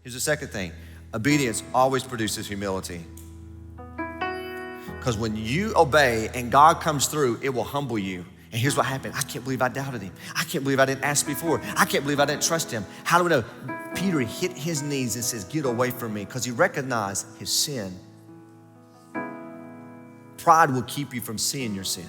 Here's the second thing. Obedience always produces humility. Because when you obey and God comes through, it will humble you. And here's what happened. I can't believe I doubted him. I can't believe I didn't ask before. I can't believe I didn't trust him. How do we know? Peter hit his knees and says, get away from me, because he recognized his sin. Pride will keep you from seeing your sin.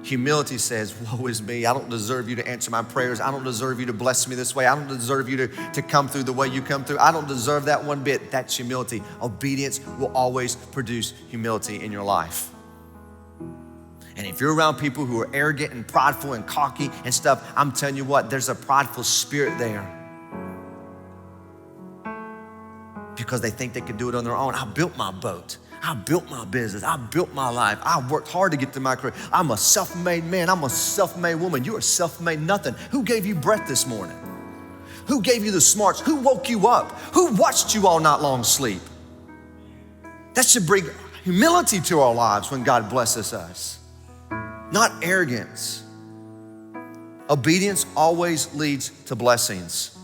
Humility says, woe is me. I don't deserve you to answer my prayers. I don't deserve you to bless me this way. I don't deserve you to come through the way you come through. I don't deserve that one bit. That's humility. Obedience will always produce humility in your life. And if you're around people who are arrogant and prideful and cocky and stuff, I'm telling you what, there's a prideful spirit there. Because they think they can do it on their own. I built my boat. I built my business. I built my life. I worked hard to get to my career. I'm a self-made man. I'm a self-made woman. You're a self-made nothing. Who gave you breath this morning? Who gave you the smarts? Who woke you up? Who watched you all night long sleep? That should bring humility to our lives when God blesses us, not arrogance. Obedience always leads to blessings.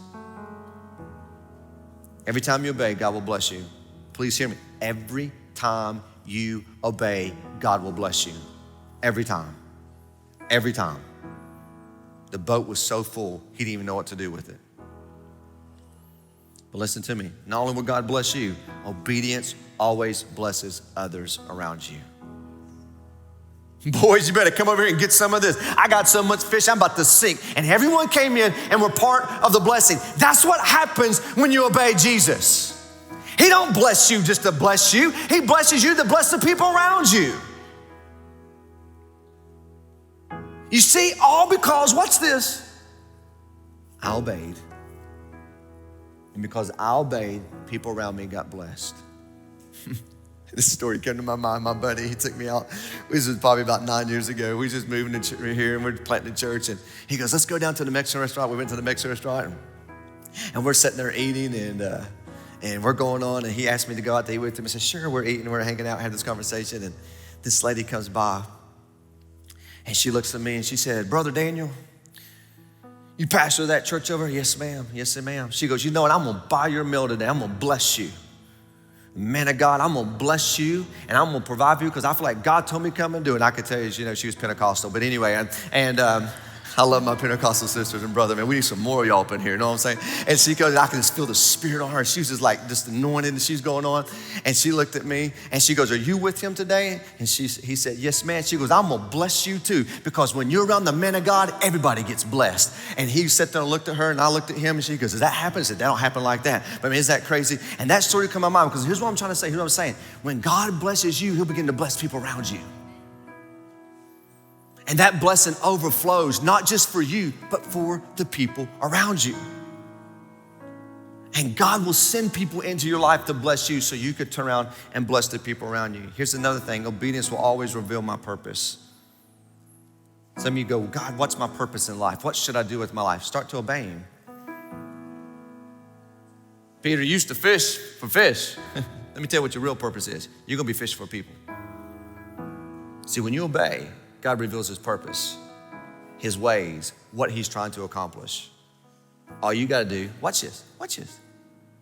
Every time you obey, God will bless you. Please hear me. Every time you obey, God will bless you. Every time. Every time. The boat was so full, he didn't even know what to do with it. But listen to me. Not only will God bless you, obedience always blesses others around you. Boys, you better come over here and get some of this. I got so much fish, I'm about to sink. And everyone came in and were part of the blessing. That's what happens when you obey Jesus. He don't bless you just to bless you. He blesses you to bless the people around you. You see, all because, watch this, I obeyed. And because I obeyed, people around me got blessed. This story came to my mind. My buddy, he took me out. This was probably about 9 years ago. We was just moving to here and we're planting a church. And he goes, let's go down to the Mexican restaurant. We went to the Mexican restaurant and we're sitting there eating and we're going on, and he asked me to go out to eat with him. I said, sure, we're eating, we're hanging out, had this conversation, and this lady comes by, and she looks at me, and she said, Brother Daniel, you pastor that church over? Yes, ma'am. Yes, ma'am. She goes, you know what, I'm going to buy your meal today. I'm going to bless you. Man of God, I'm going to bless you, and I'm going to provide for you, because I feel like God told me to come and do it. And I could tell you, she was Pentecostal, but anyway, and I love my Pentecostal sisters and brother, man. We need some more of y'all up in here, you know what I'm saying? And she goes, I can just feel the spirit on her. She was just anointed, and she's going on. And she looked at me, and she goes, are you with him today? And he said, yes, man. She goes, I'm going to bless you too, because when you're around the man of God, everybody gets blessed. And he sat there and looked at her, and I looked at him, and she goes, does that happen? I said, that don't happen like that. But I mean, is that crazy? And that story come to my mind, because here's what I'm trying to say. Here's what I'm saying. When God blesses you, he'll begin to bless people around you. And that blessing overflows, not just for you, but for the people around you. And God will send people into your life to bless you so you could turn around and bless the people around you. Here's another thing. Obedience will always reveal my purpose. Some of you go, God, what's my purpose in life? What should I do with my life? Start to obey him. Peter used to fish for fish. Let me tell you what your real purpose is. You're going to be fishing for people. See, when you obey, God reveals his purpose, his ways, what he's trying to accomplish. All you got to do, watch this,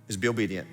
is be obedient.